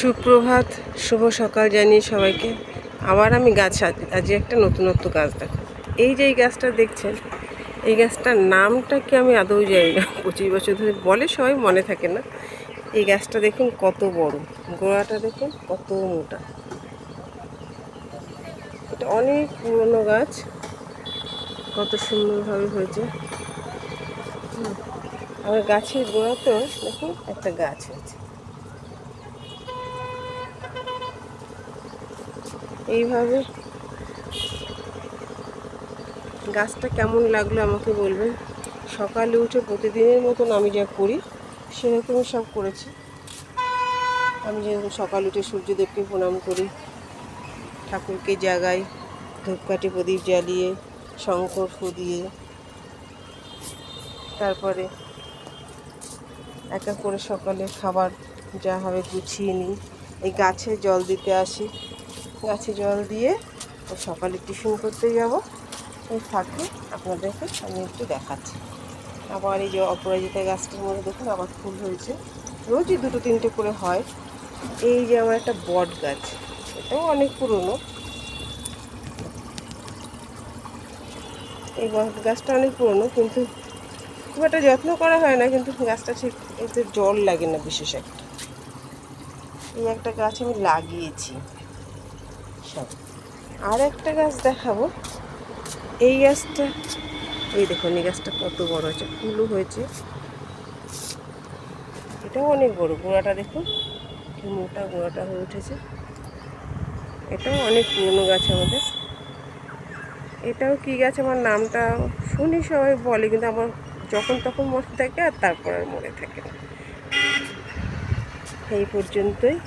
সুপ্রভাত, শুভ সকাল জানিয়ে সবাইকে। আবার আমি গাছ আজকে একটা নতুনত্ব গাছ দেখো। এই যে এই গাছটা দেখছেন, এই গাছটার নামটা কি আমি আদৌ জানি না। 25 বছর ধরে বলে, সবাই মনে থাকে না। এই গাছটা দেখুন কত বড়, গোড়াটা দেখুন কত মোটা। এটা অনেক পুরনো গাছ, কত সুন্দরভাবে হয়েছে। আমার গাছের গোড়াতেও দেখুন একটা গাছ হয়েছে। এইভাবে গাছটা কেমন লাগলো আমাকে বলবেন। সকালে উঠে প্রতিদিনের মতন আমি যা করি সেরকমই সব করেছি। আমি যেরকম সকাল উঠে সূর্যদেবকে প্রণাম করি, ঠাকুরকে জাগাই, ধূপকাঠি প্রদীপ জ্বালিয়ে, শঙ্কর ফু দিয়ে, তারপরে এক এক করে সকালে খাবার যা হবে গুছিয়ে নিই। এই গাছে জল দিতে আসি, গাছে জল দিয়ে সকালে টিফিন করতে যাব। এই ফাঁকে আপনাদেরকে আমি একটু দেখাচ্ছি। আবার এই যে অপরাজিতা গাছটার মধ্যে দেখুন আবার ফুল হয়েছে, রোজই 2-3টে করে হয়। এই যে আমার একটা বট গাছ, এটাও অনেক পুরনো। এই বট গাছটা অনেক পুরনো, কিন্তু খুব একটা যত্ন করা হয় না, কিন্তু গাছটা ঠিক এতে জল লাগে না বিশেষ একটা। এই একটা গাছ আমি লাগিয়েছি সব। আর একটা গাছ দেখাবো। এই গাছটা, এই দেখুন এই গাছটা কত বড় হয়েছে, ফুলও হয়েছে। এটাও অনেক বড়, গোড়াটা দেখুন কি মোটা গোড়াটা হয়ে উঠেছে। এটাও অনেক পুরনো গাছ আমাদের। এটাও কি গাছ আমার নামটা শুনি সবাই বলে, কিন্তু আমার যখন তখন মনে থাকে আর তারপর আর মনে থাকে না। এই পর্যন্তই।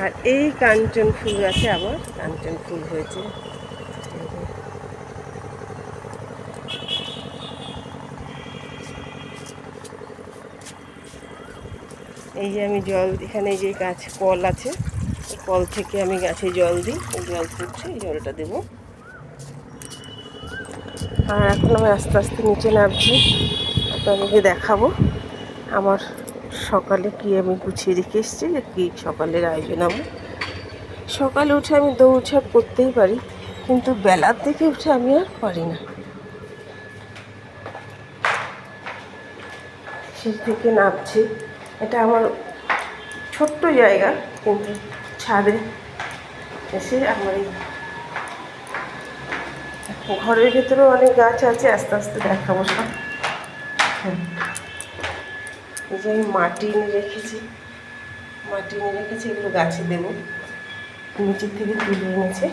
আর এই কাঞ্চন ফুল গাছে আবার কাঞ্চন ফুল হয়েছে। এই যে আমি জল, এখানে যে গাছ কল আছে, এই কল থেকে আমি গাছে জল দিই। এই জল পড়ছে, এই জলটা দেবো। আর এখন আমি আস্তে আস্তে নিচে নামছি, আপনাদেরকে দেখাবো আমার সকালে কি আমি গুছিয়ে রেখে এসেছি, যে কী সকালের আয়োজন। আমার সকালে উঠে আমি দৌড়ঝাঁপ করতেই পারি, কিন্তু বেলার দিকে উঠে আমি আর পারি না। সিঁড়ি থেকে নামছি, এটা আমার ছোট্ট জায়গা, কিন্তু ছাদে এসে আমার এই ঘরের ভেতরেও অনেক গাছ আছে, আস্তে আস্তে দেখাবো সব। এই যে আমি মাটি এনে রেখেছি, এগুলো গাছে দেবো। নিচের থেকে তুলে এনেছে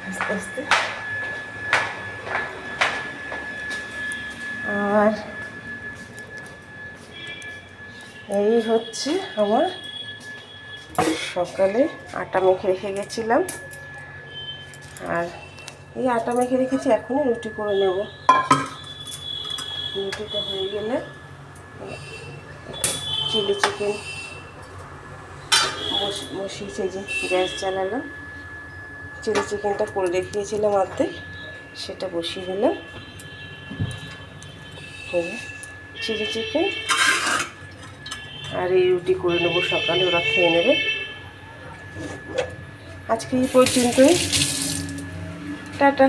আস্তে আস্তে। আর এই হচ্ছে আমার সকালে আটা মেখে রেখে গেছিলাম, আর এই আটা মেখে রেখেছি, এখনই রুটি করে নেব। রুটিটা হয়ে গেলে চিলি চিকেন বসিয়েছে, যে গ্যাস জ্বালালাম। চিলি চিকেনটা করে রেখেছিলাম অর্ধেক, সেটা বসিয়ে দিলাম। চিলি চিকেন আর এই রুটি করে নেবো, সকালে ওরা খেয়ে নেবে। আজকে এই পর্যন্তই, টাটা।